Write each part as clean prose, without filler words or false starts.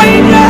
Why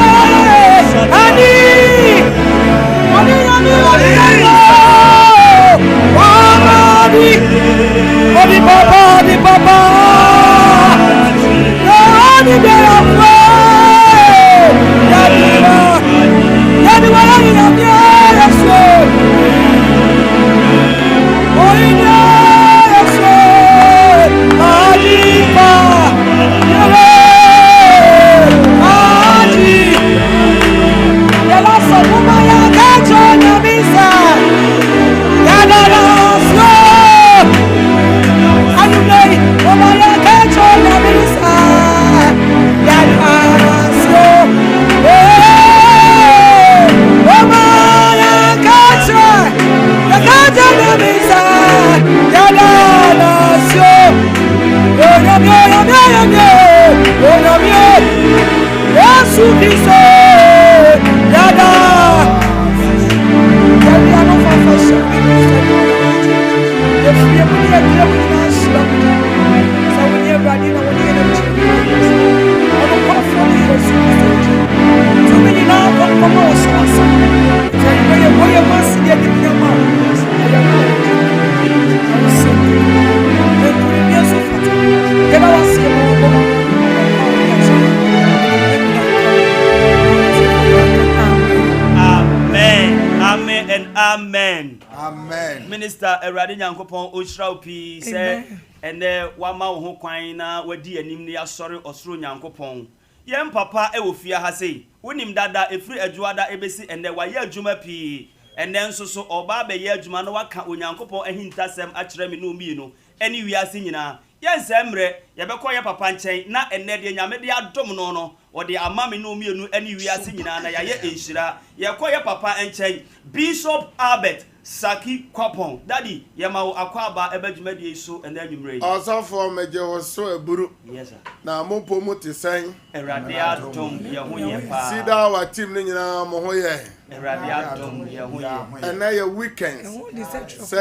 Amen. Amen. Minister Erade Nyankopon Oshra P say and wama wo ho kwan na wadi anim ne asori osoro Nyankopon. Yem papa e wo fia ha sei. Wonim dada efri adwuada ebesi ende waye adwuma pi. Ende nso so oba be ye adwuma no waka Onyankopon ahintasem akire me no mi no. Eni wiase nyina. Yensemre yebekọ ye papa nchen na enne de nyame de adom no no ode amame no mienu eni wiase nyina na yaye enhira yekọ ye papa nchen Bishop Albert Saki Kwapon daddy yemawo akwaba ebadwumade so enne anwumre osofo meje wo so eburu yes sir na mopo mu te san erade adom ye ho ye pa Cedar wa team ni nyina mo ho ye erade adom ye ho ye enne ye weekend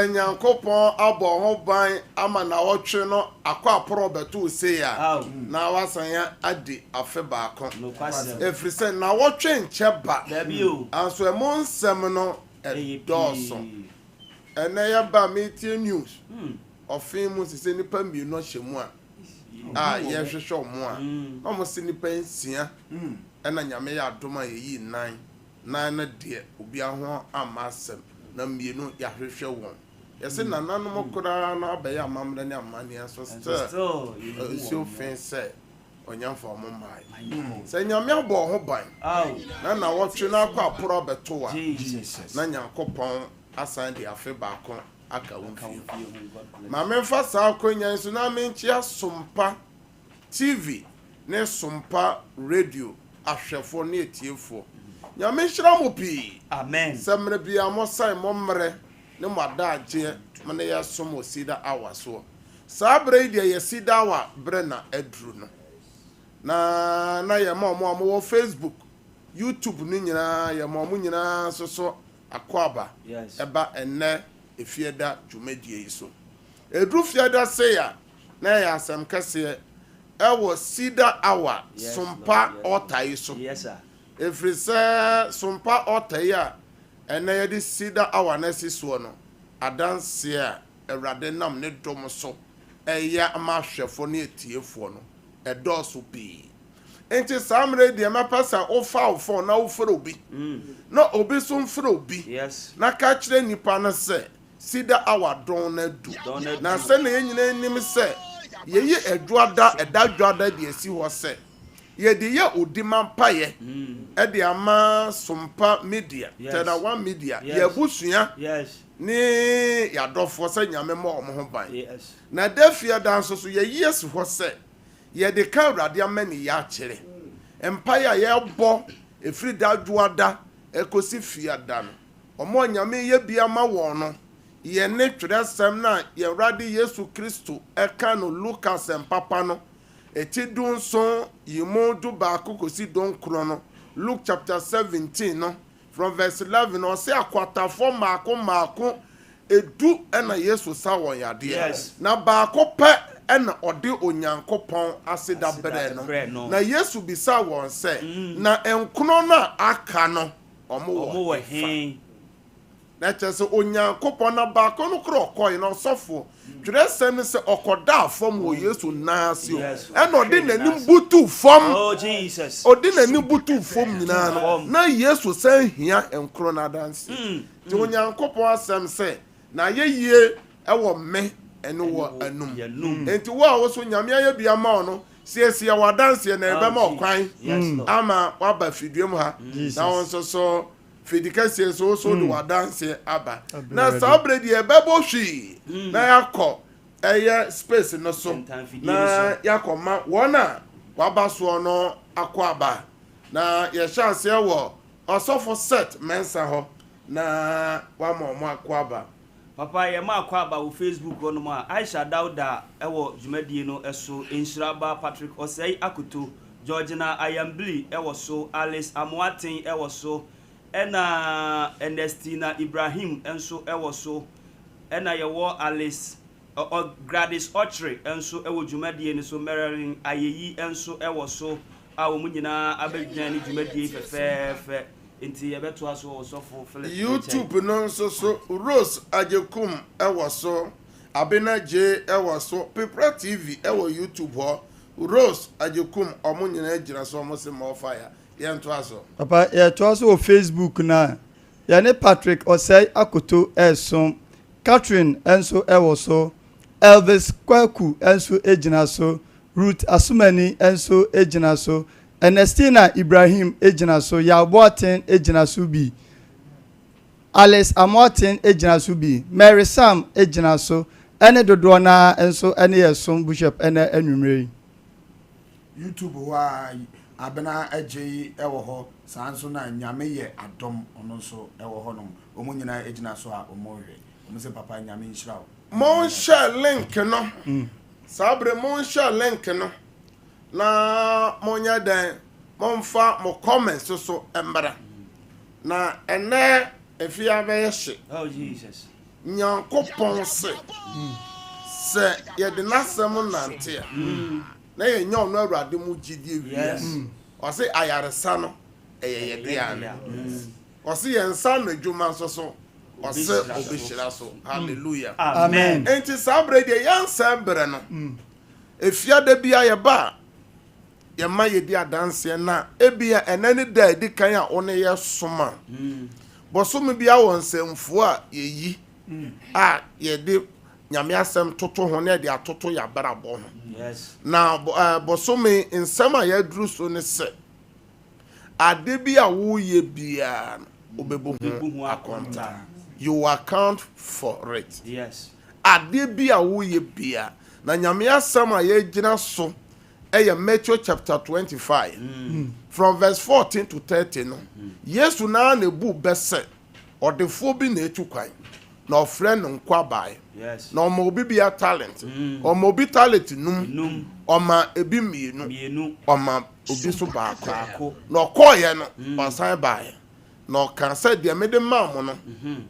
Nyankopon abo ho ban ama na wotwe no akwa probeto se ya na wasanya adi afe baako efrise na wotwe ncheba anso emonsem no edoso ene ya ba metie news ofin mu sise nipa mi no hyemu a ye hwehwe omo a no mo se nipa nsia ena nyame ya adoma yeyi nan na de obi aho amasem na mienu ya hwehwe won yesi nananom kura na abeya amamre ne amane so still so fense onyamfa mo mai se nyame abo ho ban na wotwe na akwa pro beto a na Nyankopon asan de afe baako aka wonfi ma memfa sa akonya nso na menchi Sompa TV ne Sompa radio ahwefo ne etiefo nyame hira mo pi amen samre bia mo sai mo mre ne madaje mane ya somo Cedar hour so sabre dia ye Cedar hour bre na edru no na ye mo wo Facebook YouTube ni nyina ye mo nyina so akwaba eba enne efieda dwumadie yi so edru fieda se ya na ya asem kase ewo Cedar hour Sompa otai so yes sir efrise Sompa otai a enne ye di Cedar hour na siso no adanse a Erade nam ne dom so eya amahwefo ne etiefo no edoso pi enti samre de mapasa ofa na oforo obi no obi so mforo obi yes na ka kire nipa na se Cedar hour don na du na se na yenyina nim se yeye edadwada de esi ho se ye de ye odima paye e de ama Sompa media tena one media ye busua yes ni yadofo se nyame mo ho ban yes na defia danso so ye yes ho se ye de ka Awurade amani ya kire empire ye bo efri dadwoada ekosi fiada no omo nyame ye bia ma won no ye ne twerɛsɛm na ye Awurade Yesu Kristo eka no Lucas empapa no eti dun so yimo du ba kokosi don kro no Luke chapter 17 no from verse 11 or say akwatafo maako edu ena Yesu sa won yade na baako pe ena ode Onyankopon aseda bere no na Yesu bisa won se na enkono na aka no omo he na chese Onyankopon na baako no kro koi na sofo twerɛsɛm se okoda afom wo Yesu na asio ena ode nanim butu fom oh Jesus ode nanim butu fom nyina no na Yesu san hia enkro na dance ti Onyankopon asɛm se na yeyie ewo me ene wo anum enti wo a wo so nyame ya bia ma no siesie wa dance na ebe ma okwan ama waba fiduem ha na won so fidikasie so do wa dance aba na sabre di ebe bo hwi na yakọ eye space no so na yakọ ma wona waba so no akọ aba na ye chance wo osofo set mensa ho na wa mo akọ aba papa ye ma akwa ba wo Facebook ono ma Aisha Dauda ewo dwumadie no eso enhiraba Patrick Osei Akoto Georgina Ayambli ewo so, Alice Amwatin ewo so, ena Ernestina Ibrahim enso ewo so, ena yewo Alice Gladys Ochre enso ewo dwumadie ni so, Marilyn Ayeyi enso ewo so, a wo nyina abegyan ni dwumadie fefefe nti yebeto aso so for Philip YouTube no so Rose Ajekum ewo so, Abena J ewo so, Pepra TV ewo YouTube ho, Rose Ajekum omo nyina ejira so omo se mo fire yento aso papa yeto aso o Facebook na ya ne Patrick Osei Akoto esom, Catherine enso ewo so, Elvis Kwaku enso ejina so, Ruth Asumani enso ejina so, Ernestina Ibrahim ejina so, Yaboaten ejina so bi, Alice Amoaten ejina so bi, Mary Sam ejina so, ene dodo na enso ene yesom Bishop ene enwumre YouTube wa abena eje ewo ho sanso na nyame ye adom ono nso ewo ho no omo nyina ejina so a omo hwe omo se papa nyame nhyira wo mon share link no sabre mon share link no na monya dan monfa mo comment so embra na ene efia be yehye oh Jesus nyankopon se ye de nasem nante a na ye nya ono awurade mu gidie wi o se ayaresa no ye de ya o se ye nsa na dwuma so o se obeshira so hallelujah amen enti sabre de yansa bre no efia da bia ye ba ye ma ye di adanse na ebia enani da di kan a one ye soma bosom bia won semfo a ye yi a ye de nyame asem toto ho na de atoto ya barabo ho yes na bosomi nsem a ya duru so ne se ade bia wo ye bia obebu ho akonta you account for it yes ade bia wo ye bia na nyame asem a ya gina so Matthew chapter 25 from verse 14 to 30 no Yesu na na bu bese odefo bi na etu kwan na ofre no nkwa bai yes na omo obi bia talent omo obi talent num oma ebi mienu oma obi so baako na okoye no osan bai na kan say de mede mam no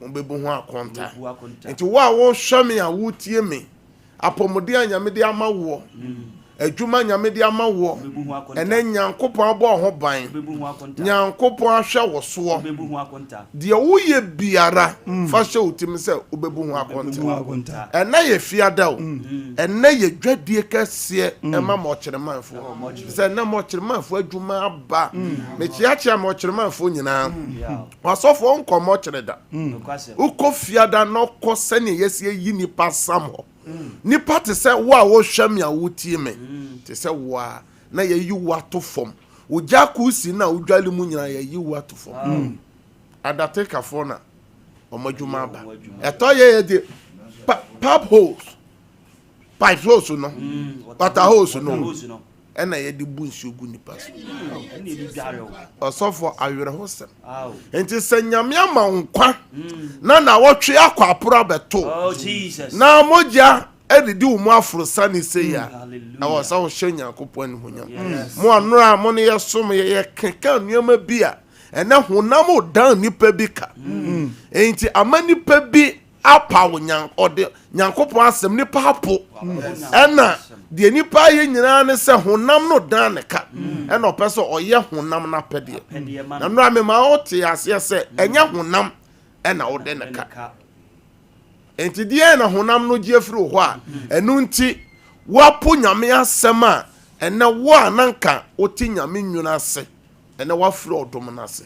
obebu ho akonta enti wo hwe me a wo tie me apomode anyame de ama wo adwuma nyame de ama wo ene nyankopon abo ho ban nyankopon ahwe wo so de wo ye biara fa hwe utim se obebu ho akonta ene ye fiada o ene ye dwadie kase ema mo kyeremanfo se na mo kyeremanfo adwuma aba me kiakia mo kyeremanfo nyina wasofo nkomo kyereda uko fiada no ko se ne yesie yi nipa samo nipa te se wo a wo hwam ya wotie me te se wo a na ye yi wo ato fom wo jaku si na wo dwale mu nyina ye yi wo ato fom adateka fo na omadwuma ba eto ye de pipe holes no water hose no ena ye de bu nsu gu nipa so osofo awere hosem enti se nyame ama nkwa na wotwe akwa aporo beto oh Jesus na moja edidi umu afro sani se ya na wasa wo hwenya kopon ni honya mo anora mo ne yesom ye keka nuama bia ene honam odan nipa bi ka enti amanipa bi apa wonyan ode nyankopon asem nipa hapo ena de nipa ye nyina ne se honam no dan ne ka ena opeso oye honam na pede na no ame ma ote ase se enya honam ena ode ne ka enti die na honam no giefiri ho a enu nti wapo nyame asem a ena wo ananka oti nyame nwuna ase ena wafiri odom na ase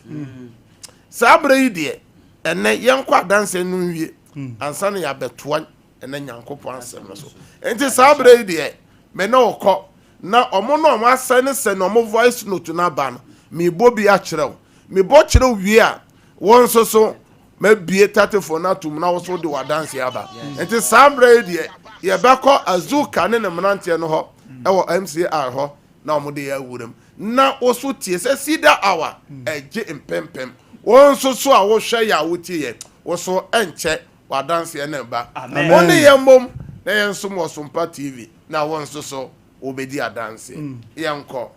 sabre yi de ene yenkwa danse no wie ansa na ya betoa ena nyankopon asem no so enti sabre yi de me na okọ na omo no omo asene se no omo voice note na ba no me bo bi a kyerɛw me bo kyerɛw wie a won so ma bie tatefo na tum na wo so de wadanse aba enti sabre de ye bɛkɔ azuka ne mnante no ho ɛwɔ MCR ho na omo de ya wuram na wo so tie se Cedar hour eje empempem won so a wo hwɛ ya wo tie wo so enche wadanse na ba woni ye mom na ye nso mo Sompa TV na won so obedi adanse yenko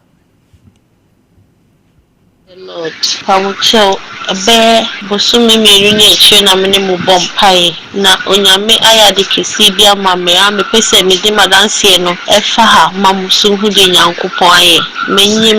Lord, Pawucho, a bear, Bosumi, me, na mene mu bompae, na onyame aya de kesibia mame, ame pese me di madansie no, efa ha, mamusu hu de nyankopon aye. Menye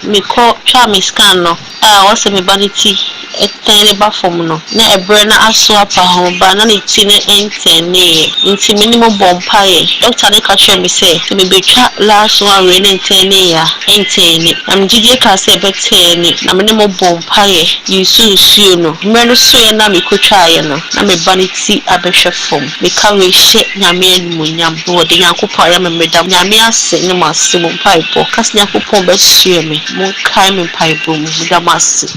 me ko twa me scan no, wase me baniti, etene ba fom no, na ebre na aso apa ho ba na ne ti ne entene, nti mene mu bompae. Doctor ne ka hwe me se, me betwa last one we ne entene ya, entene. Am jide ka se betene. Na mene mo bompaye yusu no mmeno so ye na me kotwaye no na me baniti abehwe fom me ka we hye nyame animonyam wo de yakopɔ ya me medam nyame ase ne masse mo paipo kas yakopɔ be sue me mo kai me paipo mo medam ase.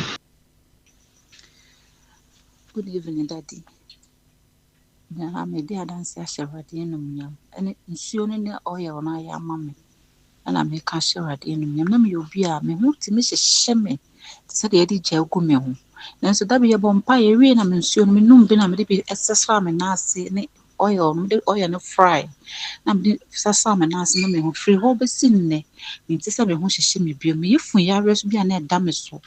Good evening, Daddy. Na me dey dance ahwade animonyam ene nsuo no ne oil na ya mame ana me ka ahwade animonyam na me obi a me hu ti me hyehye me said the edge go me ho nanso da be ye bompa ye wie na mensuo no menum bi na me de bi esesra me na ase ne oil me de oil no fry na me de sesra me na ase na me ho free ho be sinne me ti se me ho hyehye me bi me yefun yare so bi na e da me so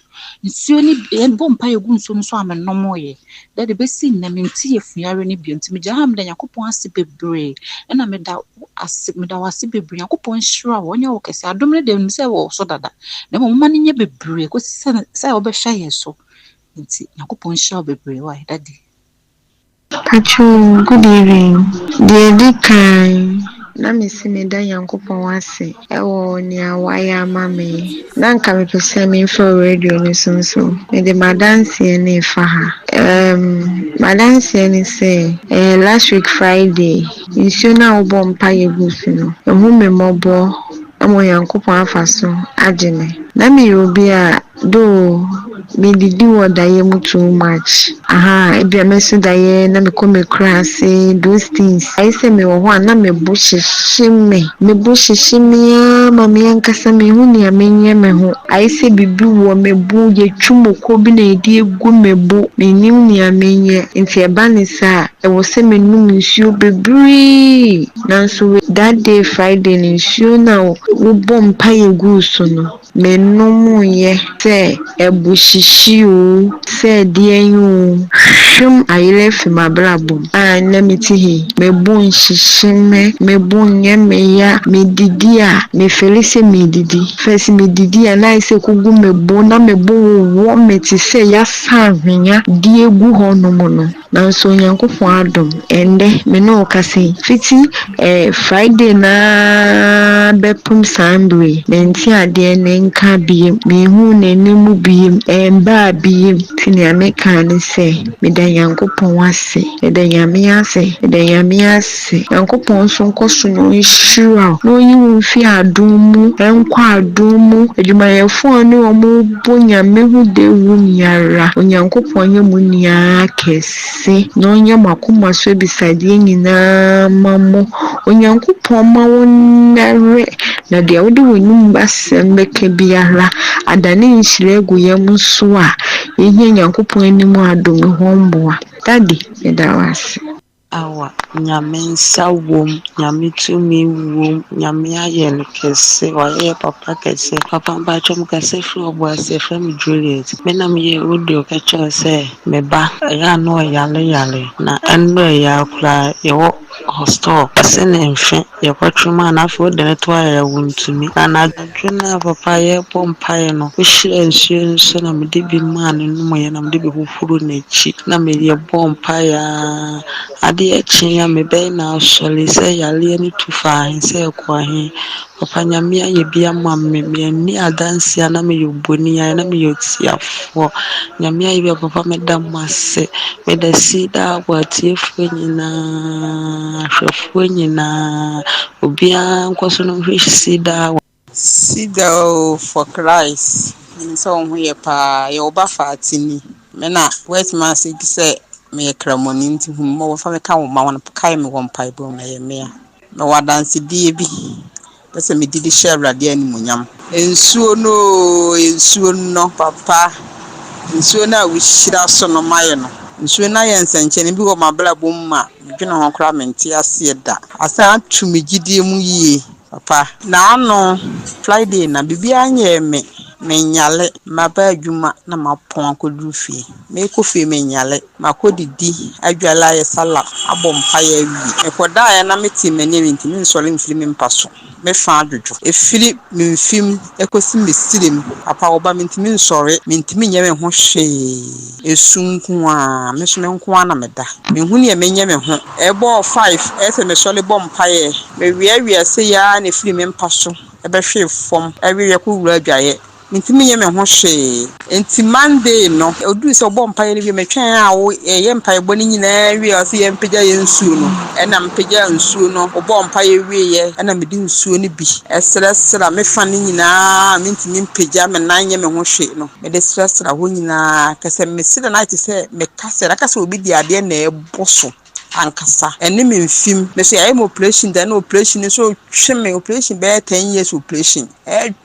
nsuo ni bompa ye gu nsuo no so amenom ye da de be sinne me ti yefun yare ni bi nti me ja ha me da yakopon ase bebre na me da wase bebre yakopon hira wonya wo kese adom ne de me se wo so dada na mo ma ne nye bebre ko se obehwa ye so nti yakopon hira bebre wa daddy. Patrol, good evening. The kind na mesi me da yankopon wase ewo ni awaya mame na nka me pese me for radio ni so me de madanse ni fa ha madanse ni say last week Friday nsuo na obo mpa ye gusu no ehu me mobo amo yankopon afa so agene na me obi a do me didi wo daye mu too much ebia mesu daye na me ko me krase those things I say me wo ho na me bo shishime ma me ankasa me hu ni amenye me ho I say bibi wo me bo ye twumoko bi na edi egu me bo me nim ni amenye nti e ba ni sa e wo se me num nsuo bebre nanso that day Friday ni nsuo na wo bom pa ye gu so no me num ye se ebu shishi o se dien o hwem ayire fi mabrabum na meti he me bon shishime me bon nye me ya me didi a me felise me didi first me didi a na ise kugu me bon na me bon wo me ti se ya sa hwenya die gu ho no mo no nanso nyankopon adom ende me no kase fiti Friday na bepum sambre me nti ade ne nka bie me hu na nemu bie ba bie tini ameka ne se me da yankopon wase da nyame ase yankopon so nkoso no nhira no yi mfi adom mu enko adom mu adwumayefo ne omo bo nyame hu de wu nyara onyankopon ye mu nia kese no nya makoma so bisade nyina mamo onyankopon ma wonare na de wode wonum basem beke biara adane nhire gu yam so a yenye nyankopon anim adom ho mboa daddy edawase awa nyame nsa wom nyame tumi wom nyame aye no kese waye papa kese papa ba chom kese fro obo ase from Juliet menam ye audio ka cho se me ba ya no yale na enno ya kura ye wo hostel ase ne mfe ye kwatwuma na afo de ne to ya wuntumi na adwena papa ye pompae no hwehire nsuo nso na me de bi man no mo ye na me de bi hufuru na chi na me ye pompae ya ade echi ya me be na sole se yale ni tufa se kwahin papa nyame aye bia mamme me ni adansia na me yoboni ya na me yotiafo nyame aye bia papa me da mase me da Cedar watiefo nyina hwefo nyina obia nkoso no hwe Cedar for Christ so hu ye pa ye oba fatini me na wait man say me kramoni nti hu mo fa me ka wo ma won kai me won pai bo me ye me a me wadanse die bi pese me didi share rade animunyam ensuo no papa nsuo na wo hira so no maye no nsuo na ye nsenche ne bi wo mabla bom ma dwene ho kra mente ase da asa atumi gidie mu yie papa na ano Friday na bibia anye me menyale maba adwuma na mapon akodu fie meko fie menyale makodidi adwala ye sala abom paye awi ekoda ya na meti mani ntimi nsole mfiri me mpaso me fa adwodwo efiri memfim ekosi mesirim papa oba mentimi nsore mentimi nyame ho hwe esunku a me so me nko ana meda mehuni e menye me ho ebo 5 ese me sole bom paye me wiawia se ya na efiri me mpaso ebe hwe fom ewe ko wura adwaye mentimi nyame ho hwe enti Monday no odu se bom paye ni bi metwen a wo ye mpaye boni nyina wi o se ye mpegya ye nsuo no ena mpegya nsuo no bom paye wi ye ena medi nsuo ni bi esresra me fa ni nyina mentimi mpegya me nan nyame ho hwe no me de sresra ho nyina kase me sida na ite se me kase obi di ade na eboso ankasa ene memfim me so ya operation da na operation so tweme operation be 10 years operation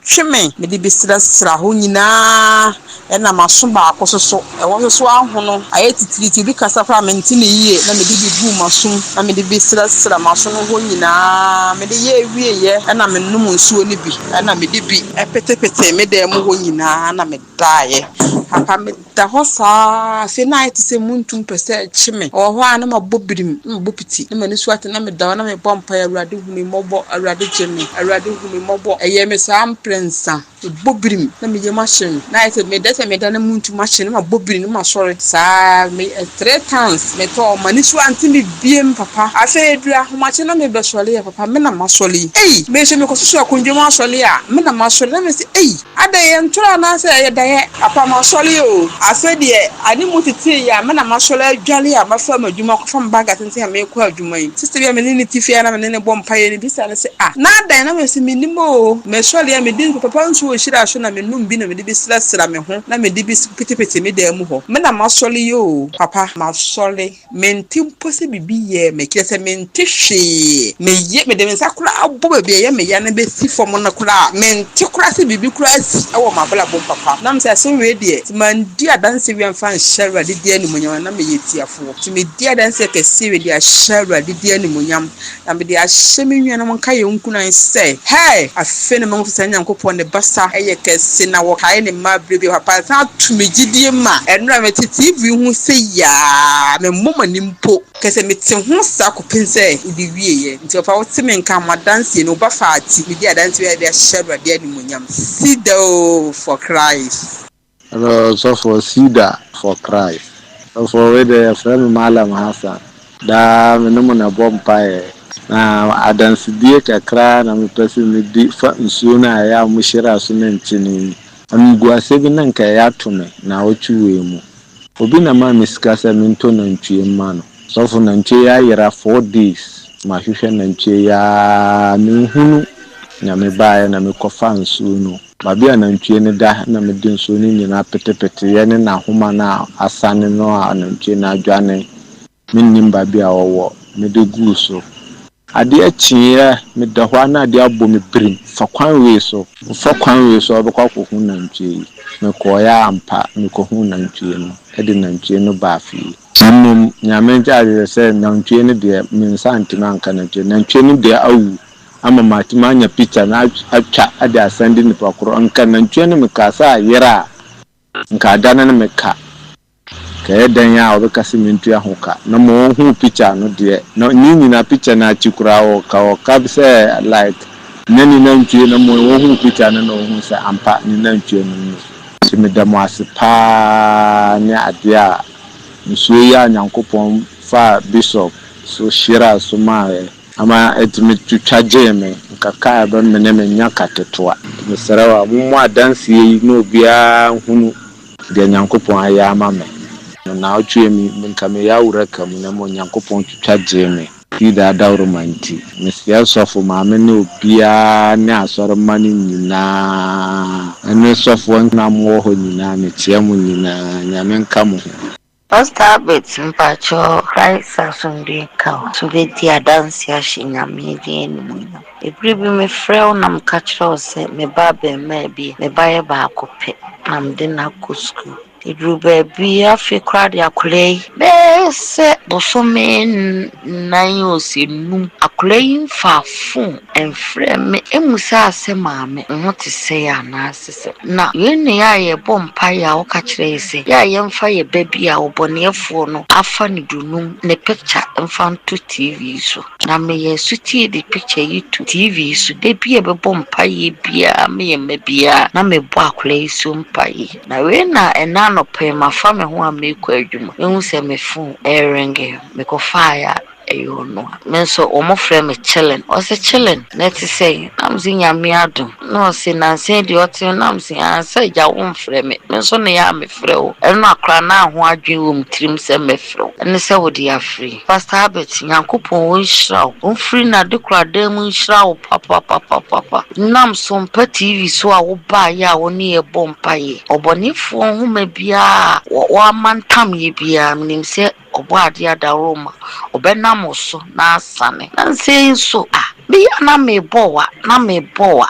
tweme me de bi sra ho nyina ena maso ba akoso so e wo so ahono aye titiriti bi kasa fa menti ne yie na me de bi bu maso na me de bi sra maso no ho nyina me de ye wie ye ena me num nsuo ni bi ena me de bi epetepete me de mo ho nyina na me daaye papa me da ho sa se na ite se muntum pese chime o ho ana mabobirim mbopiti na mani so ate na me da na me bompa ya awurade humi mobo awurade jemi awurade humi mobo eye me sam prensa bobirim na me ye machine na ite me da na muntum machine na bobirim na sori sa me 3 times me to mani so ante me biem papa afa edura ho machine na me be sori ya papa me na masoli me se me ko so akonje ma sori a me na masoli na me se ada ye ntura na se ye da ye papa masoli o afa de ani mutiti ya me na masoli adwale a mafa madwuma ko fam baga tente me ko adwuma yi sister bia me ni tifia na me ne bom paye ni bisa na se na da na me se minimo me soli ya me din papa nso o hira so na me num bi na me de bi sra me ho na me de bi petepete me da mu ho me na masoli yo papa masoli menti pose bibi ye me kire se menti hwe me ye me de me sakura abo ba ye me ya na be si fom na kura menti kura se bibi kura si e wo mabla bom papa na me se so we de man di adanse wi amfa nhyara de di animonyam na me ye tiafo ti me di adanse ke si we di ahyara de di animonyam na me de ahye me nwa na mon ka ye nkunan se hey afe ne mon fisa nyankopon ne basa eye kese na wo kai ne mabre bi papa sa tumi gidie ma enra me tv hu se ya me moma nimpo kese me te hu sa ko pense udi wieye nti papa wo te me nka madanse no ba faati me di adanse we di ahyara de animonyam Cedar for Christ. Hello, so for Cedar for Christ. So for where the friend Malam Hassan. Da me no na bompae. Na adansidie kakra na me pese me di fa nsuo na ya muhira so na ntini. Amiguase bi na nka ya to me na otwuwe mu. Obi na ma mesika se me nto na ntwie ma no. So for na ntwie ya yera 4 days. Ma hwehwe na ntwie ya me hunu na me bae na me kofa nsuo no. Babia na ntwie ne da na me di nsuo ni nyina petepete ye ne na homa na asane no a na ntwie na adwane minnim babia wo me de gu so ade achie me da hwa na ade abo me brim fa kwan we so obekwa ko hu na ntwie me ko ya ampa me ko hu na ntwie no e de na ntwie no ba fi mmom nyame njaade se na ntwie ne de me nsantima anka na ntwie no de awu ama matima anya picture na atwa ade asande ni pakoro nka na ntwe ne mekasa yera nka dana ne meka ka dan ya obekase mentu ahoka na mo hu picture no de na nyina picture na chikura o ka se like nani na ntwe na mo hu picture no hu se ampa ni na ntwe no si medamo asepa ne ade a nsuo ya nyankopon fa bishop so shira so mae ama etimi twitwaje me nkaka ba mene menya katetoa mesarawa mo adanse yi no bia hunu de nyankopon aya ama me na otwe mi nka me ya wura kam na mo nyankopon twitwaje me ida dawro manti mesia sofo ma me ne obia ne asoro mani nyina ene sofo na mo ho nyina me tiamu nyina nyame nka mo Oscar bits mpacho Christ asumbi ka so be dia dance ya shinyame die no ebri bi me frɛw na mka kyerɛw sɛ me ba be ma bi me ba ye ba akope am de na ko school Idru baby afi kra de akulei. Be se bosome nan osenu. Akulei fa fun enfre me emusa ase maame. Ho te se ya na asese. Na yene ya ye bompa ya wo ka kire se. Ya ye mfa ye baby a obonefo no afa ne dunum ne picture mfa to TV so. Na me ye suti the picture yi to TV so. De bia be bompa ye bia me ye mebia na me bo akulei so mpa ye. Na we na ena no pe ma fa me ho a me kɔ adwuma. Ehu se me phone ringe me ko fire eyo no. Me so omo frɛ me chilling. O se chilling. Let say am zinya me adom. No se na se de otin nam se ansa ja wo mfrɛ me. Me so ne ya me frɛ o. Eno akra na ho adwen wo mtrim se me frɛ o. Ene se wo de afri. Pastor Albert Nyankopɔn wo nhyira wo. Mfri na de kra da mu nhyira wo papa. Nam Sompa TV so a wo ba ya wo ne e bompa ye. Obonifo ho ma bia wo amantam ye bia menim se obo ade adaroma obenam so na asane nanse so bi na me bowa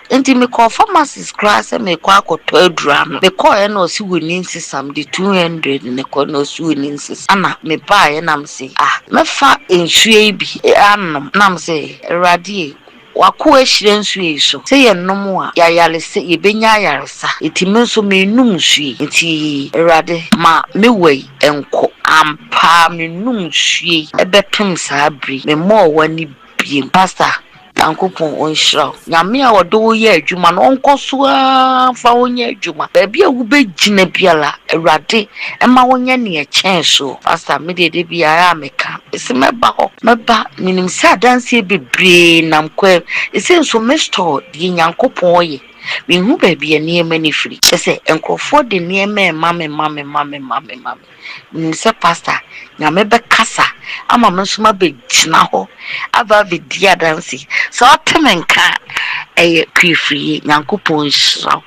enti me call pharmacist class me kwa akoto adura no me call na osi woni nsisam de 200 ne ko na osi woni nsisam ana me ba ye nam se me fa enhue bi anam nam se erade wako ehire nsu eso se ye nom a yayale se ye benya yaresa etime nso me num hue enti erade ma me wei enko ampa me num hue ebepem saa bri me mo wani biem pastor Yankopɔn onhyira nyame a wɔde wo yɛ adwuma no onkoso fa wo nyɛ adwuma baabi a wo begina biala awurade ɛma wo nyɛ ne ɛkyɛn so pastor me de bia ya meka ese meba hɔ meba minim sɛ adanse bebree nam kwa ese nso me store de Yankopɔn yɛ mehu baabi a niema ne firi sɛ enkrofo de niema mame se pastor nyame be kasa ama me so ma be gina ho aba be dia dansi so temenka kwifri Nyankopɔn hyira.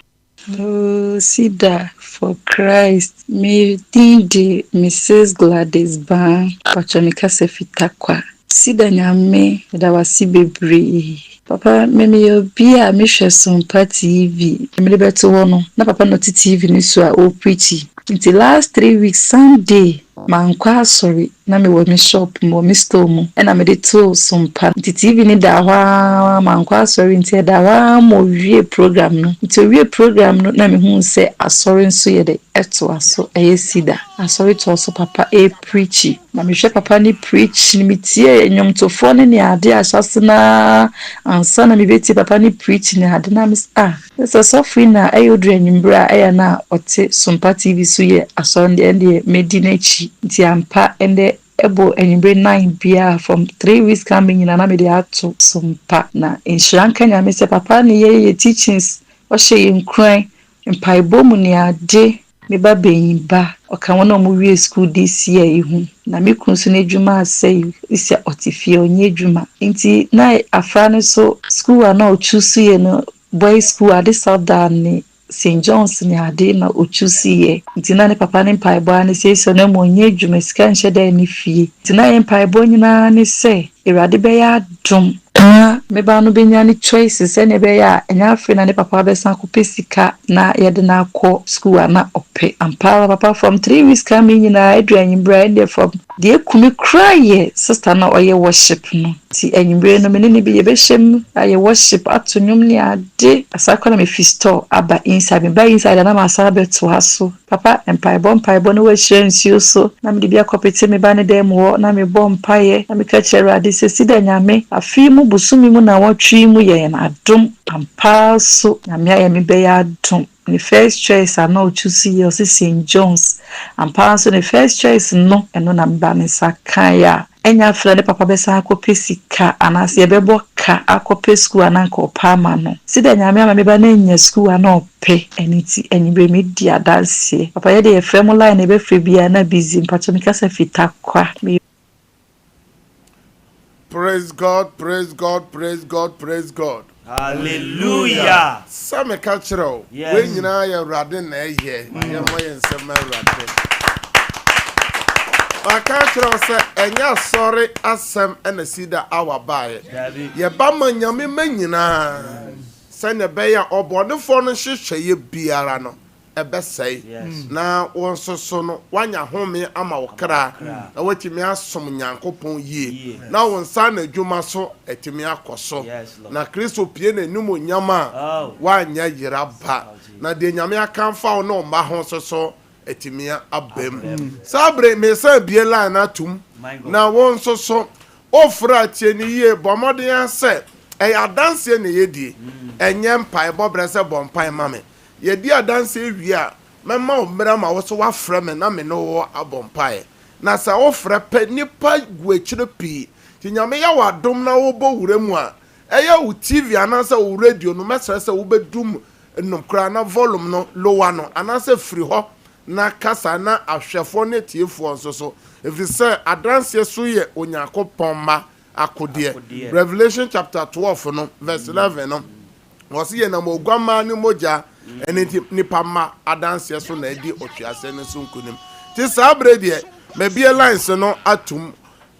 Oh, Cedar for Christ. Me dindi Mrs. Gladys Ban Pachonika Sefitakwa. Cedar nyame da wasi bebre. Papa me obi a me hwɛ Sompa TV. Me beto wo no. Na papa no TV ni so a o preach. Until last 3 weeks Sunday mankwa sorry na me wo me shop mo me store mo na me de to Sompa TV ni da hwa mankwa sorry nti da hwa mo wie program no nti wie program no na me hu se asori nso ye de eto aso Cedar asori to so papa preach na me hwe papa ni preach ni metie enyomtofo ne ade asase na ansa na me beti papa ni preach ni ade na me so so free na ayodru enyimbra na ote Sompa TV so ye asori de medina chi nti ampa ende ebo enyibre 9 bia from 3 weeks coming na me de ato Sompa na inshanka nya me se papa ne ye teachings o hye nkran mpaibo mu ne ade me ba benyiba o kan wona mo wie school this year ihu na me kunsu ne djuma asai isi otifie onye djuma nti na afra ne so school na o choose ye no boys school at South Down St. John's ni ade na ochusiye ntina ne papa ne mpaibo ne se so na mo nye dwuma sika nhyɛ da ni fie ntina ye mpaibo nyina ne se ewade be ya dum me ba no benya ni choices ene be ya enya afre na ne papa be san ko pesika na ye de na akɔ school na ope ampa papa from 3 weeks coming nyina aduan brand from de kumi cry sister na oye worship no ti enyimbre no me ne bi ye be hyem aye worship atonyum ni ade asakwa na me fi store aba inside me ba inside na ma sabe to haso papa empaibo no we share nsuo so na me de bia kopete me ba ne dem wo na me bom paye na me ka chere ade se Cedar nyame afi mu busumi mu na watwi mu ye na adom ampa so nyame aye me be ya adom the first choice I know choose you St. John's ampa so the first choice no eno na mba me sakaya enya fra de papa besa akopɛ sika anase ye bɛbɔ ka akopɛ school ananka opama no Cedar nyame ama me ba na nya school ana opɛ eniti enyibe me di adanse papa ye de frɛ mo line e be frɛ bia na busy mpacho me kasa fitakwa. Praise God, praise God, praise God, praise God. Hallelujah. Some cultural. When you know you're riding a year, I am way in some riding. My cultural say, and you're sorry, as some and a Cedar our buy. Ye bama yami menina. Send a bayer or born the phone and she ye biarano. ebesai na wonso so no wanya home ama wokra na watimi asom nyankopon yie na wonsa na adwuma so etimi akoso na Kristo pie na numo nyama wanya yiraba na de nyame akamfa wo no mba ho so etimi abam sabre me sa bie la na tum na wonso so ofra tie ni yie bomode ase adanse na yedie enye mpa bobre se bompa mame yedi adanse wi a mema omra ma wo so wafra me na me no wo abompa na sa ofra pe nipa guachire pi tinyame ya wadom na wo bo wuremu a eya wo TV anasa wo radio no mesra se wo bedum nomkra na volume no lowa no anasa firi ho na kasa na ahwefo ne tiefo nso so every say adanse so ye Onyankopon ma akode Revelation chapter 12 no verse 11 no was ye na mogwama ni moja eni nipa ma adanse so na edi otwiase ne so nkunim ti sabre de me bie lines no atum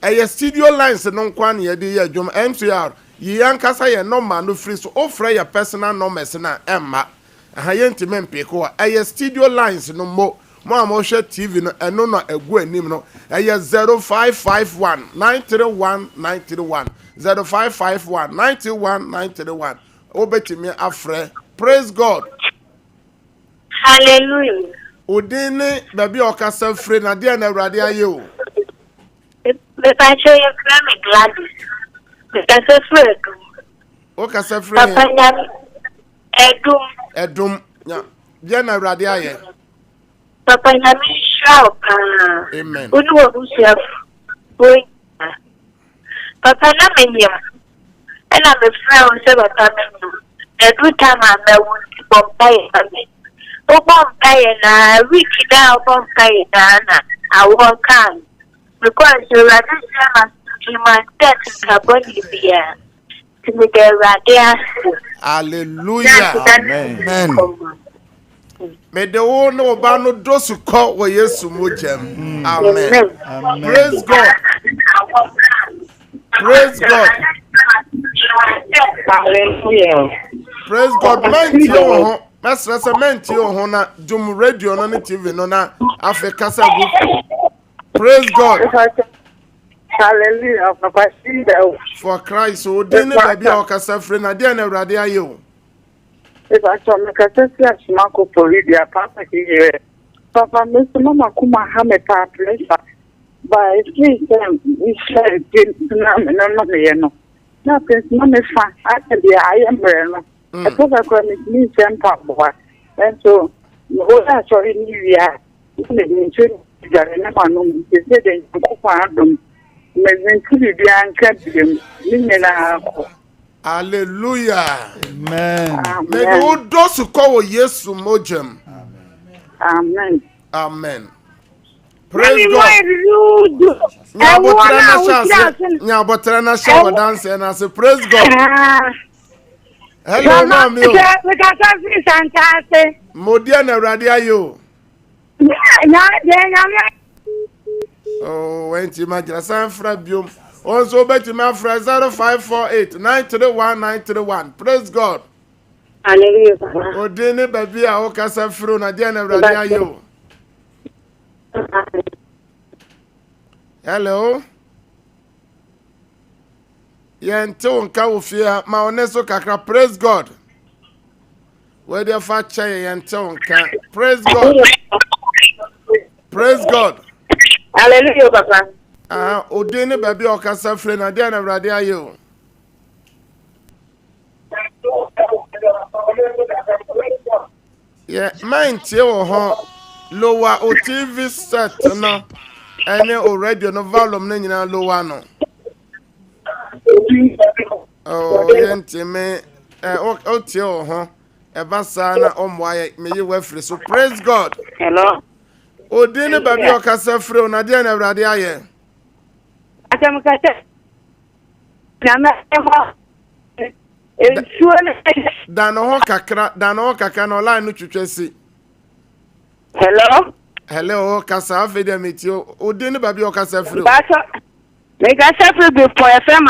eye studio lines no nkwa ne ye de ye adwom MCR yi ankasa ye normal no free so ofra your personal numbers na emma ha ye ntime mpeko a eye studio lines no mo amoshe TV no eno na egu anim no eye 0551 931 931 0551 931 931 obetimi afre. Praise God. Hallelujah. Udini baby okasa free na dia na awrade aye o. Me pa cho ye kra me Gladys. Me kasa free. Okasa free. Papa nyam edum nya dia na awrade aye. Papa nyam shao pa. Amen. Unu wo busia. Boy. Papa na me nyam. Ena me free o se papa me. Every time I met Bombay, Bombay na week now Bombay I won't come because you are just my death Cabonibia to me there. Hallelujah. Amen. May the one no bano dosu call where Yesu mojem. Amen. Praise God. Praise God. Hallelujah. Praise God. Mentio, Master Mentio, na Jum Radio, no TV, no na Africa Sagu. Praise God. Hallelujah. Papa Cedar. For Christ, who didn't baby or Cassafrin, I didn't radia you. If I saw my Cassia Marco Polidia, Papa here. Papa, Mr. Mama Kuma Hameta, pleasure. By 3 times, we said, no. No, Prince Mamma fan. Actually, I am Breno. I thought I could meet them boy. And so, what I saw in New Year, they never know. They said they go for them. Maybe to be unkept them. Hallelujah. Amen. May the those who call Yesu mojem. Amen. Amen. Praise God. Nya botrana show dance and I say praise God. Hello mami. Modia na awrade ayo. Oh, went to my San Frabium. Also bet to my friend 0548 931 931. Praise God. Hallelujah. Odene baby a okasa fro na dia na awrade ayo. Hello. Yento nka ofia ma oneso kakra. Praise God. Where the facha yento nka. Praise God. Praise God. Hallelujah, Papa. Odene baby okasa fre na dia na awrade ayo. Yeah, mind tie wo ho lower o TV set no. Ene already no volume na nyina lower no. Oh, yenti me o tie o ho e basa na omwaye me yi wafre so praise God. Hello. Odine baby okasa fre na dia na awrade aye. Atam kase. Nama Dano kakra no line no twetwesi. Hello. Hello, kasa afede metio. Odine baby okasa fre. Me kasa fre before FM.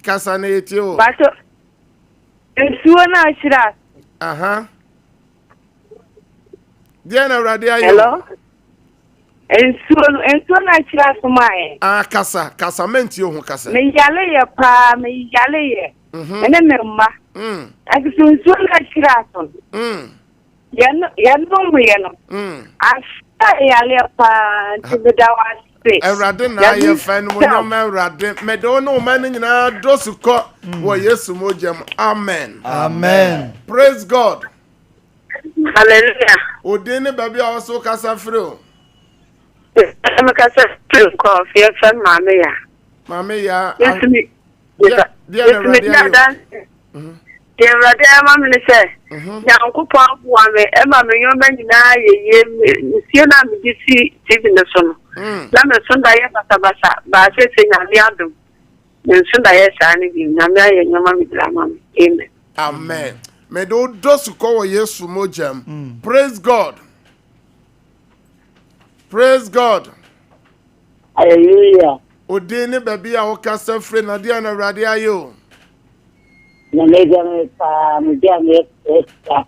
Kasa na etio. Baso. Ensuo na ashira. Aha. Diana Radia. Hello. Enso na chira sumaye. Kasa menti yo hu kasa. Me yale ye pa, me yale ye. Ene memma. Enso na chira sun. Yano mu yeno. Asa yale pa tibedawa se. Erade na ye fan mo nyoma erade. Me do no man nyina dosuko wo Yesu mojem. Amen. Amen. Praise God. Hallelujah. Odene baby also kasa free. I'm a coffee from Mamma. Yes, me. Dear Radia, Mamma say, now coupon one way, Emma, your man, you see, I'm the sun. Lama Sunday, Basabasa, but I say, I'm the other. Then Sunday, I'm Namia and your mammy, Amen. Amen. May those who call Yesu mojem. Praise God. Praise God. Hallelujah. Odene baby a okasa free na dia na Awurade ayo. Na mega me pa me dia me extra.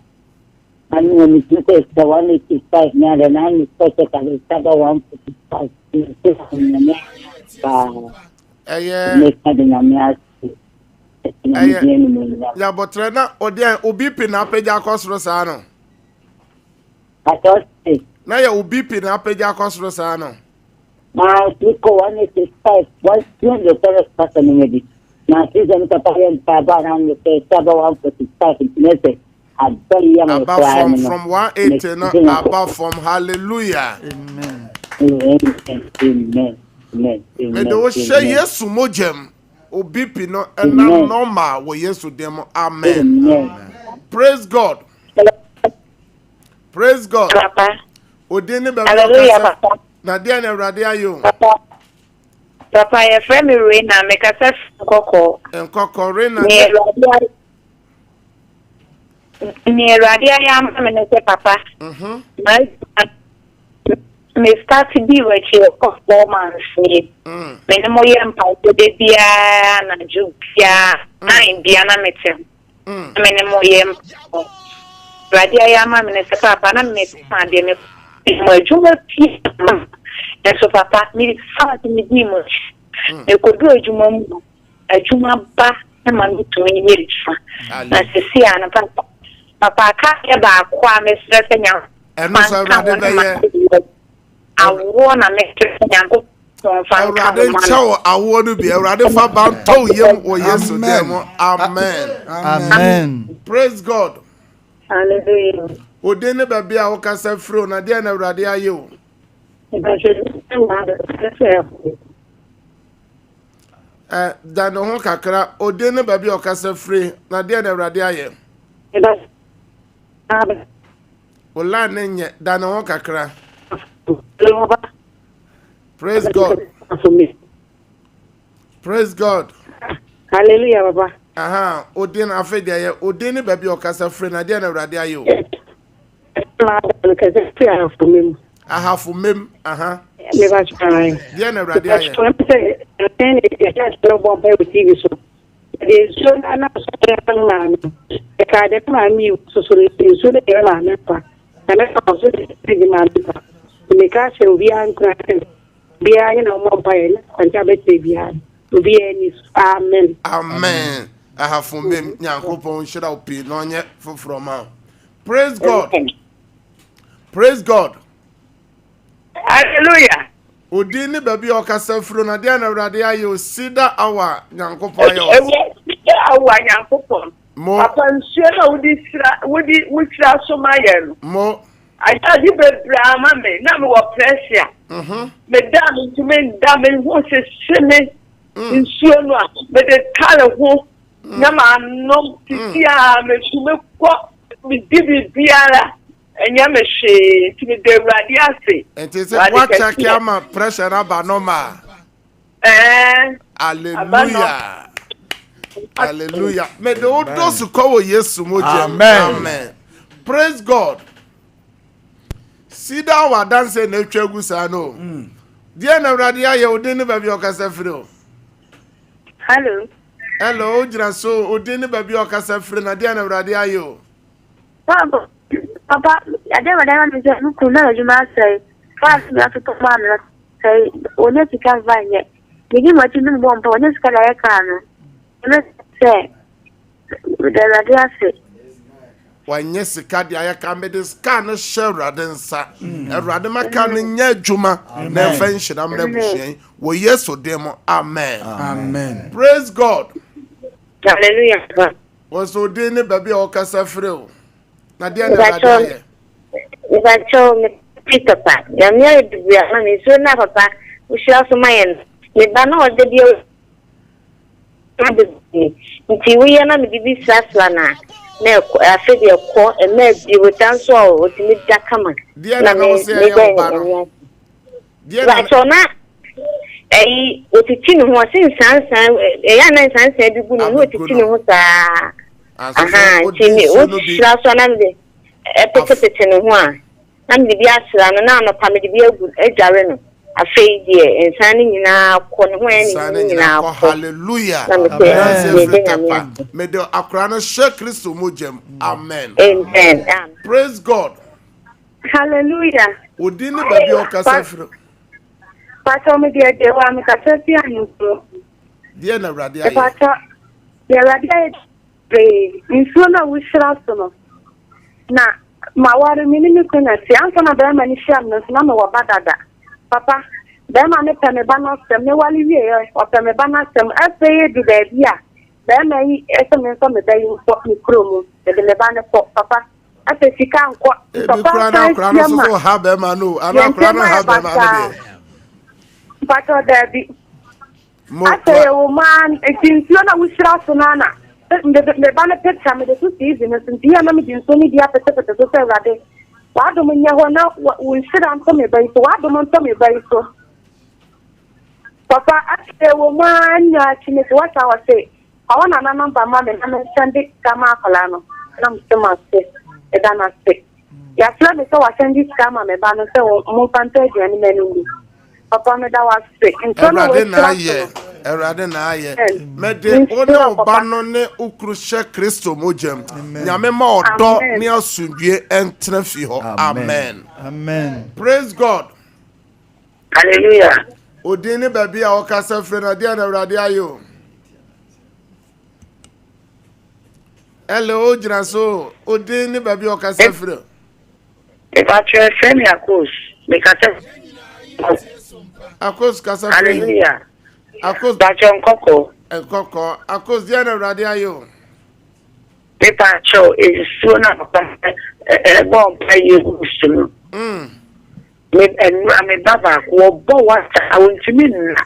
Ani me tuko extra 185 na the 9 special ka Saba 145. Me ka de na me ya botre na odian obi pi na peja akosro sa no. Na ya obi pi na peja akosro sa no. Ma tuko 185 was the first person in it. Na season ka pa yan pa ba na ni Saba 145 nese. From 180 no above from hallelujah. Amen. Me do share Yesu mojem. Obi pi no na normal wo Yesu dem. Amen. Praise God. Praise God. Odene be Hallelujah. Na dia na Awurade ayo. Papa ye friend me Rena make us Nkoko Rena. Ni Awurade ayam me ne se papa. Me start bi we che performance ni. Me ne mo yem pa de bia na jupia. Ai bia na metem. Me ne mo yem. Awurade ayam me ne se papa na me ma de me mo juma pi. So papa me start me di mo. E ko do ajuma ba na ma mi to me ni na se si ana papa ka e ba kwa me stress nya. Eno so Awurade be ye. Awo na me nyango Awurade chawo awo no bi Awurade fa ban to yem o Yesu dem. Amen. Amen. Praise God. Hallelujah. Odene baby a okasa free na dia na Awurade ayo. Da no ho kakra odene baby okasa free na dia na Awurade aye. Ola nenye da no ho kakra. Praise God. Praise God. Hallelujah, Baba. Aha, odin afedia ye odin baby okasa free na dia na Awurade ayo. Aha for mem. Aha. Me va try. Dia na Awurade ayo. Amen. Amen. I have for me, Yankopon should have been no yet from now. Praise God. Praise God. Hallelujah. Odini baby okasa fro na dia na Awurade ayo Cedar hour Yankopon ayo. Awa Yankopon. Papa nsuo na wodi so mayen. Mo. Aya di bebra ma me na me wo pressure. Me da me ho se seme. Nsuo no a me de kale ho na ma no tisia me sume ko me dibi biara enya me hwe ti me de Awurade ase. Enti se what check ama pressure na ba normal. Hallelujah. Hallelujah. May the old those call Yesu moje. Amen. Praise God. Cedar wa dance na twegu sa no. Dia na Awurade aye odin ba bi okasa firi. Hello. Hello, Jira so odin ba bi okasa firi na dia na Awurade aye o. Papa. Papa, I never know who knows you must say. Fast me after Papa say, or let you can't find it. Begin what you want, but this can I can. Let's say, the idea. Wanye sika de ayaka me de sika no hye nsa Awurade maka no nya adwuma na fa nhira mra busuan wo Yesu dem amen. Praise God. Hallelujah. Was so de ne baby o kasa frɛ o na de na Awurade If me Peter pa ya me bibia na me so na papa wo hia so mayen me ba na o de bi nti wo ye na me bibi sasla na afi de ko na bi wotan so o timi da kama na me ba so na otiti no ho sin sansan ya na sansan bi bu no otiti no ho sa timi o shira so na me pete no ho a na me bi asra no na no pa me bi agu adware no afi de ensan ni nyina ko no ho ni nyina ko hallelujah me de akra no she Kristo mojem amen. Praise God. Hallelujah. Odini baby o kasa firo Pastor me de wa me kasa ti anso de na Awurade aye Pastor de Awurade aye pray nso na wo shira so no na ma ware mi ni ko na si anso na ba ma ni sham no na me wa badada papa ba ma ne pe me ba no sem ne wali wie o pe me ba na sem afi du ba bia ba ma yi eso me so me da yi so mi kromo de me ba ne papa afi sika nko papa na so ha ba ma no ana kra na ha ba ma de Pastor Debbie I say man etinsuo na wo shira so na na me ba na picture me de so season no sintia na me din so ni dia pete so se Awurade wa do me nya ho na wo shira nto me bai so wa do mo nto me bai so papa I say man nya chine so what I say I want na number ma me na me send kama akala no na me se e da na se ya fla me so wa send kama me ba no se mo pantage ani me no Papa me da was sick. Erade na aye. Me de ono ba no ne ukru she Kristo mojem. Nyame ma odo ne asundue entra fi ho. Amen. Amen. Praise God. Hallelujah. Odini baby a o kasa fre na dia na Erade ayo. Hello Jiraso. Odini baby o kasa fre. E pa tue femi akos. Me kasa Akos kasa fre. Hallelujah. Akos Bachon Koko. Koko. Akos dia na Erade ayo. Me pa cho e so na papa e bon pa you so. Me baba ko bo wa ta wontimi na.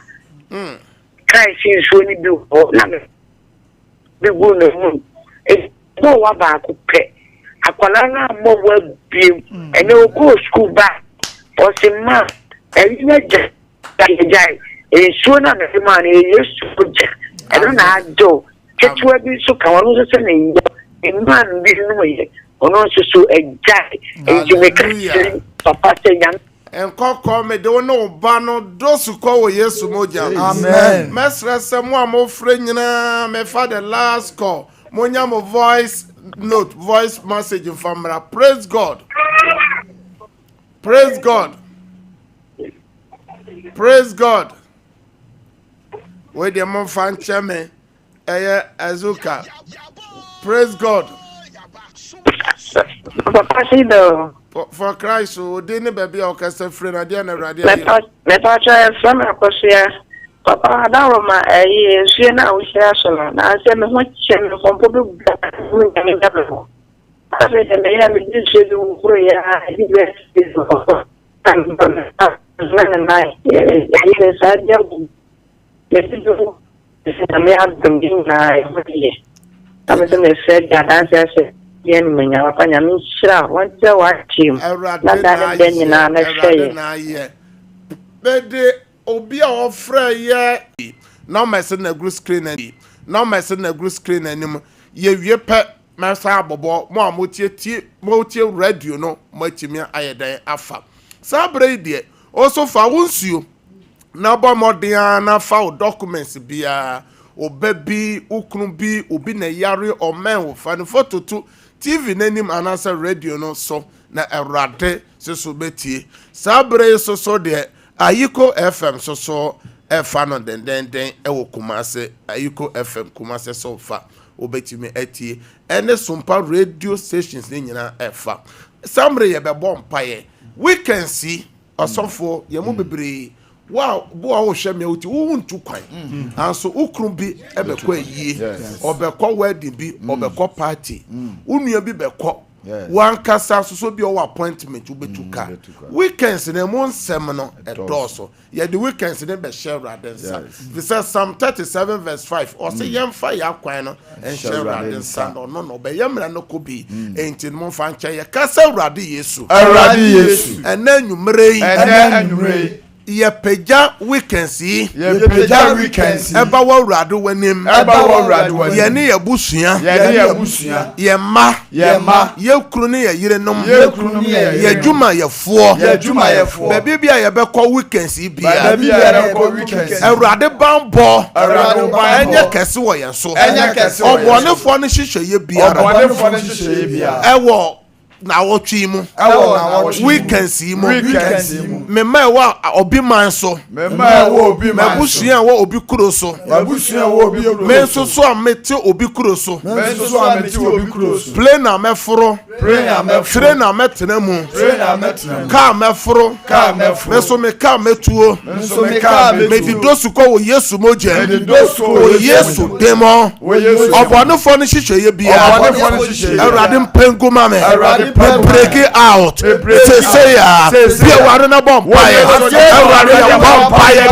Kai si so ni bi ho na me. Bi go no mu. E bo wa ba ko pe. Akwala na mo wa bi. E no go school ba. O se ma e ni jai. E so na me ma na e so ja. E no na do. Ketua bi so ka wonu so na yi. E man bi no ye. Ono so e jai. E ju me ka papa se yan. Enkoko me de no ba no dosu ko wo Yesu moja. Amen. Mesra se mo amofre nyina me fa the last call. Monya mo voice note, voice message from Mara. Praise God. Praise God. Praise God. We de mo fan cheme eye azuka. Praise God. Papa Cedar. For Christ, so didn't baby or cast friend again. Me pa cha from akosia. Papa adaro she na we share so na say me ho che me ko po be me da be. I say the me ya me di she du kuro ya di be so. Na ya sa dia me si do se me ya dum din na e ho se me se da dan se yen menya papa nya me shira wonte wa team na da den na na hweye bede obi a ofra ye na message na group screen ani na message na group screen anim ye wie pe mesa abobo mo amotie radio no mo atimi ayedan afa sabre de also fa wonsuo na bo modern na fa documents bia obabi ukunu bi obi na yare o men wo fa no photo to TV n'anim anasa radio no so na Awurade so betie sabre so de Ayiko FM so efa no den ewo Kumase Ayiko FM Kumase so fa obetime atie ene Sompa radio stations ni nyina efa samre ye bebo mpaye we can see osofo ye mu bebre wow bo a wo hwe me oti wo ntu kwan anso ukrum bi ebekọ ayie obekọ wedding bi obekọ party unua bi bekọ one kasa so bi o appointment ubetuka weekends na mo nsem no edoso ye the weekends na be share radensa this is Psalm 37 verse 5 or say yemfa ya kwan no en share radensa no be yemra no kobi enti mo fa nche ye kasa Awurade Yesu enanwumre ye peja weekends eba wo Awurade wanim ye ne ye busua ye ma ye kru ne ye yirenom ye dwuma ye fo bebi bia ye bekọ weekends bia Awurade bambo enye kese wo ye so obonefo ne hihye ye bia ewo na wotwi mu weekends mu mema wa obi man so mabusua wa obi kuro so menso so amete obi kuro so play na meforo train na metena mu ka meforo meso me ka metuo me di dosu ko wo Yesu moje wo Yesu demo obonefo ne hihye ye bia Awurade mpengu mame break it out. Say ya. Be a warren a bomb fire. A bomb fire.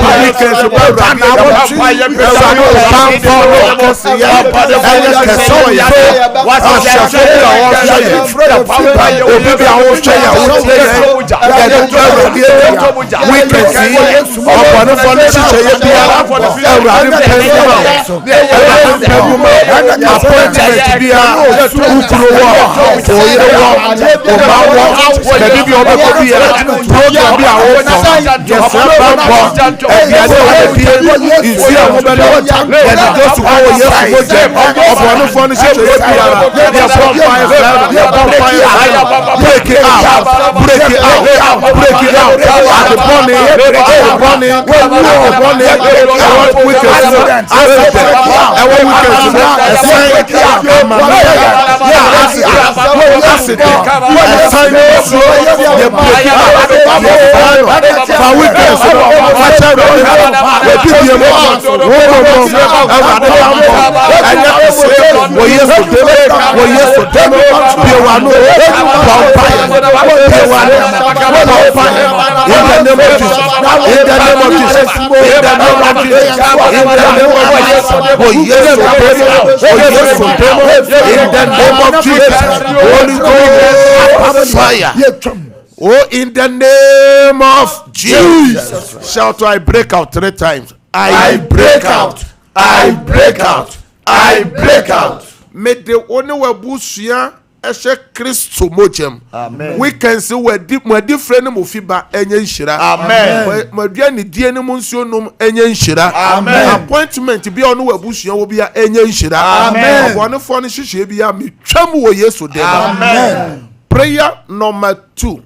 Oh, in the name of Jesus. Shout to I break out 3 times. I break out. I break out. I break out. May the only wabusia eshe Kristo mojem. Amen. We can see where different mufiba enye nshira. Amen. Madua ni die ni munsuo nom enye nshira. Amen. Appointment bi onu wabusia wo bia enye nshira. Amen. Obonefo ne hihye bia metwam wo Yesu dem. Amen. Prayer number 2.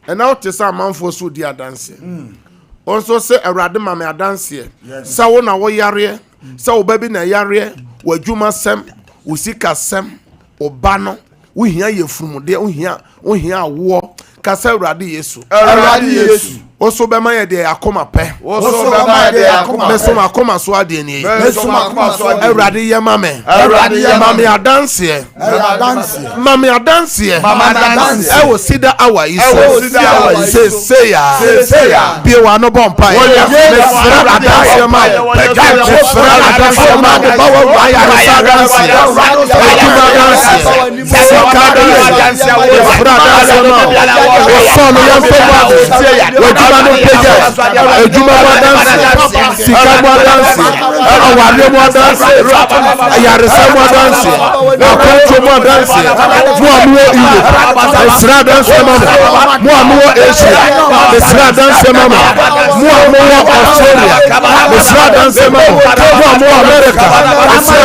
And now to say man for so dear dance. Also say Awurade ma me adanse. Sa wo na wo yare, sa wo baby na yare, wadwuma sem, wo sika sem, oba no, wo hia yefrumude, wo hia wo, ka say Awurade Yesu. Awurade Yesu. Also be ma ye de akoma pe. Also be ma ye de akoma. Meso ma akoma so ade ni. Meso ma akoma so ade. Awurade ye ma me. Awurade ye ma me adanse. Ma me adanse. Mama adanse. E wo Cedar hour is. E wo Cedar hour is. Say ya. Be wa no bompa. Me fra adanse ma. Pega me fra adanse ma. Ba wo wa ya adanse. So ka adanse. Fra adanse ma. O so no ya so ma. Ejuma no peja. Ejuma mo dance. Sika mo dance. Awale mo dance. Ayaresa mo dance. Akonto mo dance. Mo amuwo iyo. Esra dance mama. Mo amuwo Asia. Esra dance mama. Mo amuwo Australia. Esra dance mama. Mo amuwo America. Esra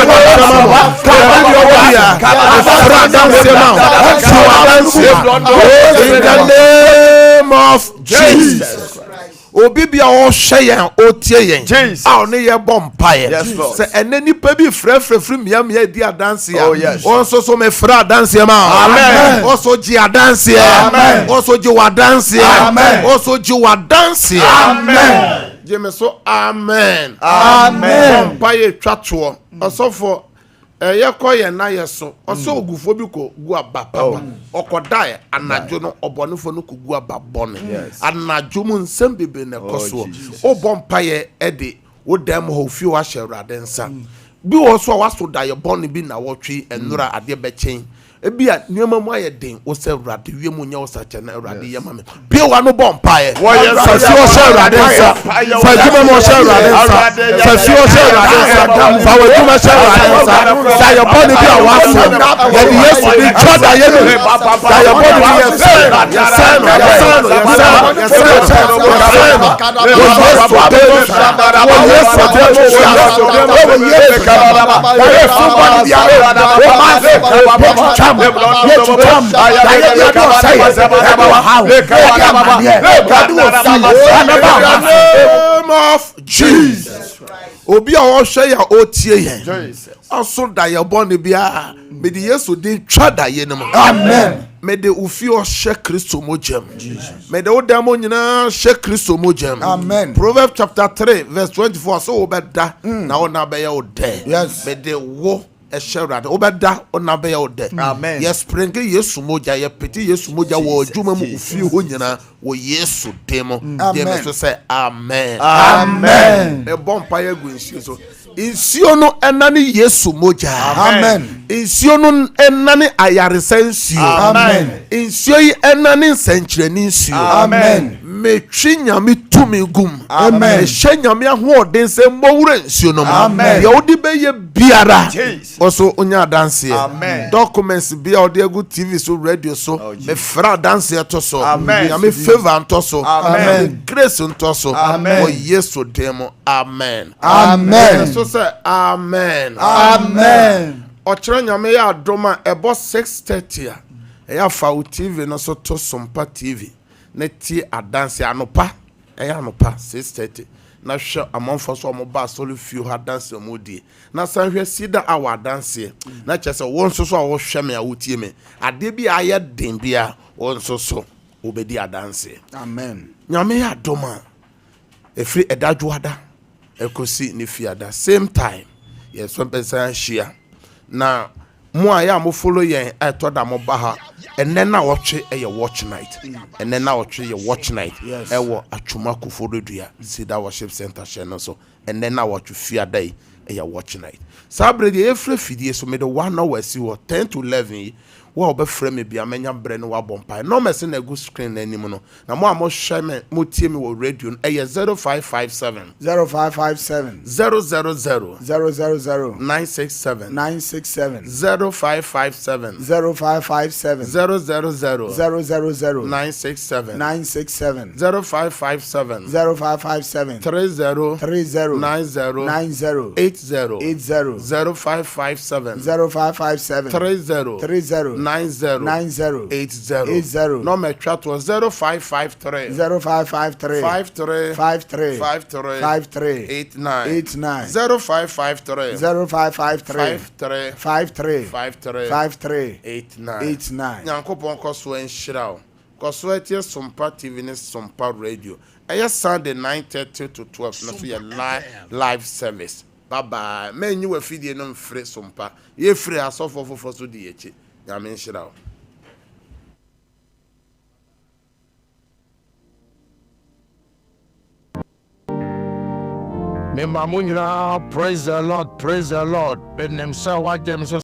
dance mama. Esra dance mama. In the name of Jesus. Obi bia o hwe yen o tie yen a o ne ye bompaye se ene nipa bi frefrefri miamia di adanse ya o so me fra adanse ma amen o so ji adanse amen o so ji wadanse amen o so ji wadanse amen je me so amen amen bompaye twato osofo yekoye na yeso oso ogufo bi ko gu aba papa okodae anajo no obonefo no ko gu aba bone anajo mu nsem bebe na koso o bompaye ede wo dem ho fi wa hye nsa bi wo so waso dae bone bi na wotwe enura ade bechen ebia nioma mu ayeden wo se urade wiemu nya wo sache na urade yema me bi wa no bompaye fa si wo hye urade nsa fa juma mo hye urade nsa fa si wo hye urade nsa fa wo juma hye urade nsa da yo body bi awaso ye di yesu di choda ye no da yo body bi ye say of Jesus. Obi a o hwe ya o tie yen. Aso da ye bone bia me di Yesu din twada ye no. Amen. Me de ufi o hwe Kristo mojem. Jesus. Me de odamo nyina hwe Kristo mojem. Amen. Proverbs chapter 3 verse 24 so obeda na ona be ye ode. Yes. Me de wo esherade obeda ona be ye ode. Amen. Yes spring Yesu moja ye peti Yesu moja wo adwuma mu ufi ho nyina wo Yesu demo. Dem so say amen. Amen. Me bompa ye gu nsi so. Insio no enane Yesu moja. Amen. Insio no enane ayaresa nsio. Amen. Insio yi enane nsenkyereni nsio. Amen. Me twi nyame tumi gum. Amen. Me hye nyame ahoden se mbowura nsio no. Amen. Ye odi be ye biara. Also onya dance. Amen. Documents bia odi egu TV so radio so me fra dance to so. Amen. Nyame favor to so. Amen. Grace to so. Amen. O Yesu demo. Amen. Amen. So say amen. Amen. Ochre nyame ya adoma ebo 6:30 ya fa TV no so to Sompa TV na ti adanse anopa anopa 6:30 na hwe amonfo so mo ba solo fio ha dance mo die na san hwe Cedar awa dance na chese won so so wo hwe me a wotie me ade bi aye den bia won so obedi adanse. Amen. Nyame ya adoma efri edadwoada ekosi ni fiada same time yes one person share na mo aya mo follow yen etoda mo ba ha enne na wotwe eye watch night enne na wotwe ye watch night ewo atwuma koforodua Cedar worship center channel so enne na wotwe fiada eye watch night sabrede efre fidie so me the 1 hour si wo 10 to 11 wo obefre me bia menya bre ne wa bompa no mese na go screen na anim no na mo amo hwe me mo tie me wo radio no eye 0557 000 967 0557 000 967 0557 30 90 80 0557 30 90 80 no me chat was 0553 53 89 0553 89 Yankopon koso enhira koso etie Sompa TV ne Sompa radio eye Sunday 9:30 to 12 na so ye live service. Bye bye. Men you feeding no free Sompa. Ye free asofo fofo so di echi. Nyame nhira. Me mamunyina praise the Lord. Benem sa wa